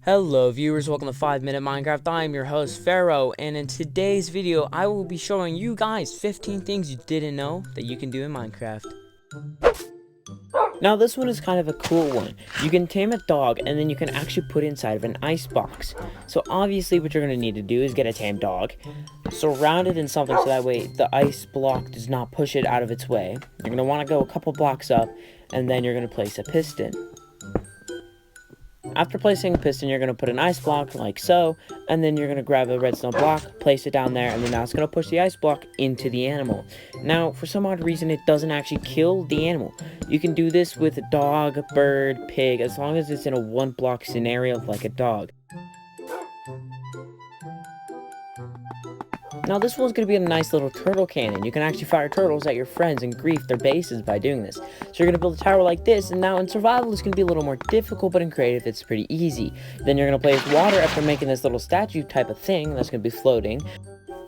Hello viewers, welcome to 5 Minute Minecraft. I am your host Pharaoh, and in today's video I will be showing you guys 15 things you didn't know that you can do in Minecraft. Now this one is kind of a cool one. You can tame a dog and then you can actually put it inside of an ice box. So obviously what you're going to need to do is get a tame dog, surround it in something so that way the ice block does not push it out of its way. You're going to want to go a couple blocks up, and then you're going to place a piston. After placing a piston, you're going to put an ice block like so, and then you're going to grab a redstone block, place it down there, and then that's going to push the ice block into the animal. Now, for some odd reason, it doesn't actually kill the animal. You can do this with a dog, bird, pig, as long as it's in a one block scenario like a dog. Now this one's going to be a nice little turtle cannon. You can actually fire turtles at your friends and grief their bases by doing this. So you're going to build a tower like this, and now in survival it's going to be a little more difficult, but in creative it's pretty easy. Then you're going to place water after making this little statue type of thing that's going to be floating.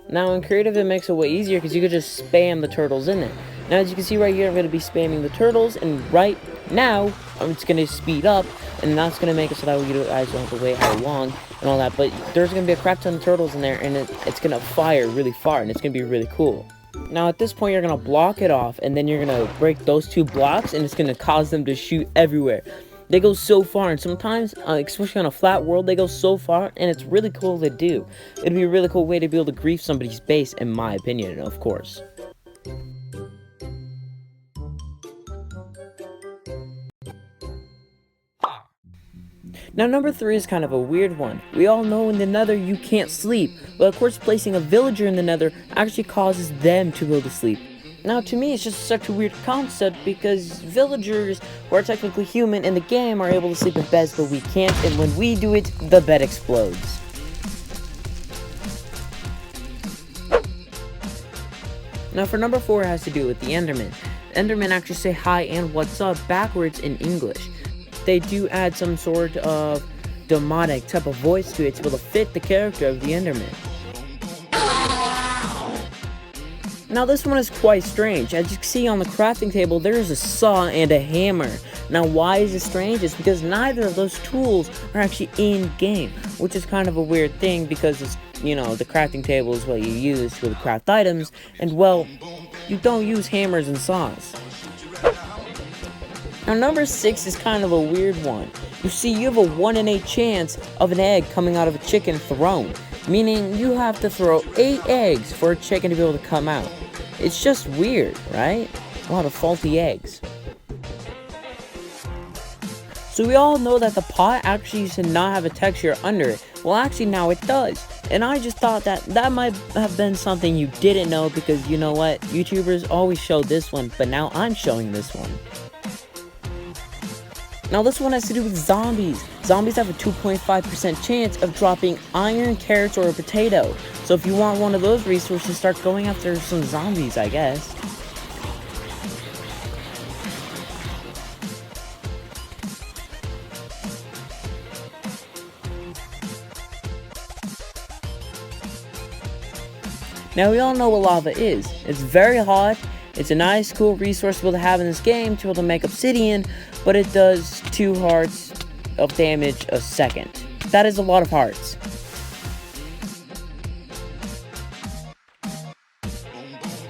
Now in creative it makes it way easier because you could just spam the turtles in there. Now as you can see right here, I'm going to be spamming the turtles, and right now it's going to speed up, and that's going to make it so that you guys don't have to wait how long and all that. But there's going to be a crap ton of turtles in there, and it's going to fire really far, and it's going to be really cool. Now at this point you're going to block it off, and then you're going to break those two blocks, and it's going to cause them to shoot everywhere. They go so far, and sometimes, especially on a flat world, they go so far, and it's really cool to do. It'd be a really cool way to be able to grief somebody's base, in my opinion, of course. Now number 3 is kind of a weird one. We all know in the nether you can't sleep, but of course placing a villager in the nether actually causes them to go to sleep. Now to me it's just such a weird concept, because villagers who are technically human in the game are able to sleep in beds, but we can't, and when we do it, the bed explodes. Now for number 4, it has to do with the Enderman. Endermen actually say hi and what's up backwards in English. They do add some sort of demonic type of voice to it to be able to fit the character of the Enderman. Now this one is quite strange. As you can see on the crafting table, there is a saw and a hammer. Now why is it strange? It's because neither of those tools are actually in game, which is kind of a weird thing, because it's, you know, the crafting table is what you use to craft items, and well, you don't use hammers and saws. Now number 6 is kind of a weird one. You see, you have a 1 in 8 chance of an egg coming out of a chicken thrown, meaning you have to throw 8 eggs for a chicken to be able to come out. It's just weird, right? A lot of faulty eggs. So we all know that the pot actually used to not have a texture under it. Well, actually now it does. And I just thought that might have been something you didn't know, because you know what? YouTubers always show this one, but now I'm showing this one. Now this one has to do with zombies. Zombies have a 2.5% chance of dropping iron, carrots, or a potato. So if you want one of those resources, start going after some zombies, I guess. Now we all know what lava is. It's very hot. It's a nice, cool resource to be able to have in this game to be able to make obsidian, but it does 2 hearts of damage a second. That is a lot of hearts.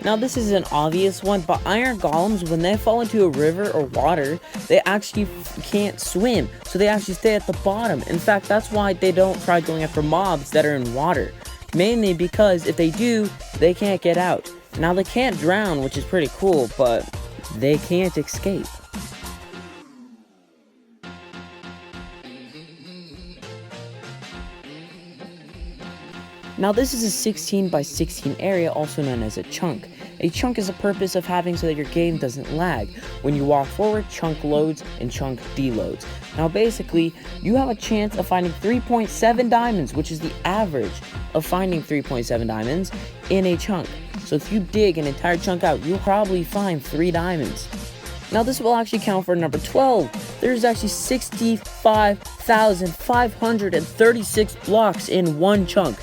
Now this is an obvious one, but iron golems, when they fall into a river or water, they actually can't swim, so they actually stay at the bottom. In fact, that's why they don't try going after mobs that are in water. Mainly because if they do, they can't get out. Now they can't drown, which is pretty cool, but they can't escape. Now this is a 16 by 16 area, also known as a chunk. A chunk is a purpose of having so that your game doesn't lag. When you walk forward, chunk loads and chunk deloads. Now basically, you have a chance of finding 3.7 diamonds, which is the average of finding 3.7 diamonds in a chunk. So if you dig an entire chunk out, you'll probably find 3 diamonds. Now this will actually count for number 12. There's actually 65,536 blocks in one chunk.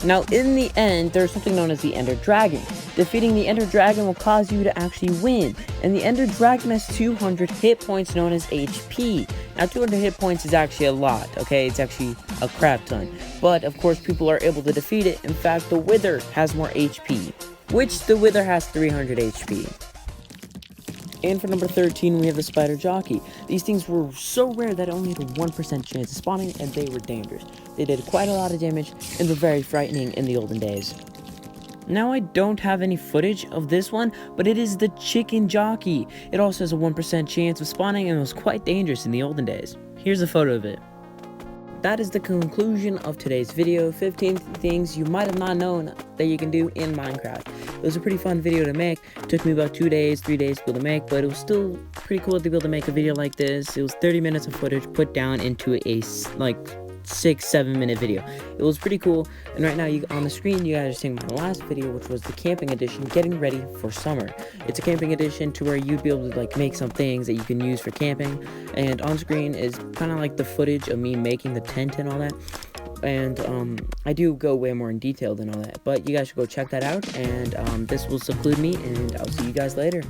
Now in the end, there's something known as the Ender Dragon. Defeating the Ender Dragon will cause you to actually win, and the Ender Dragon has 200 hit points known as HP. Now 200 hit points is actually a lot, okay? It's actually a crap ton. But of course people are able to defeat it. In fact, the Wither has more HP, which the Wither has 300 HP. And for number 13, we have the Spider Jockey. These things were so rare that it only had a 1% chance of spawning, and they were dangerous. They did quite a lot of damage, and were very frightening in the olden days. Now I don't have any footage of this one, but it is the Chicken Jockey. It also has a 1% chance of spawning, and was quite dangerous in the olden days. Here's a photo of it. That is the conclusion of today's video, 15 things you might have not known that you can do in Minecraft. It was a pretty fun video to make. It took me about 2 days, 3 days to be able to make, but it was still pretty cool to be able to make a video like this. It was 30 minutes of footage put down into a, like, 6-7 minute video. It was pretty cool, and right now on the screen you guys are seeing my last video, which was the camping edition, getting ready for summer. It's a camping edition to where you'd be able to like make some things that you can use for camping, and on screen is kind of like the footage of me making the tent and all that. And I do go way more in detail than all that, but you guys should go check that out. And this will seclude me, and I'll see you guys later.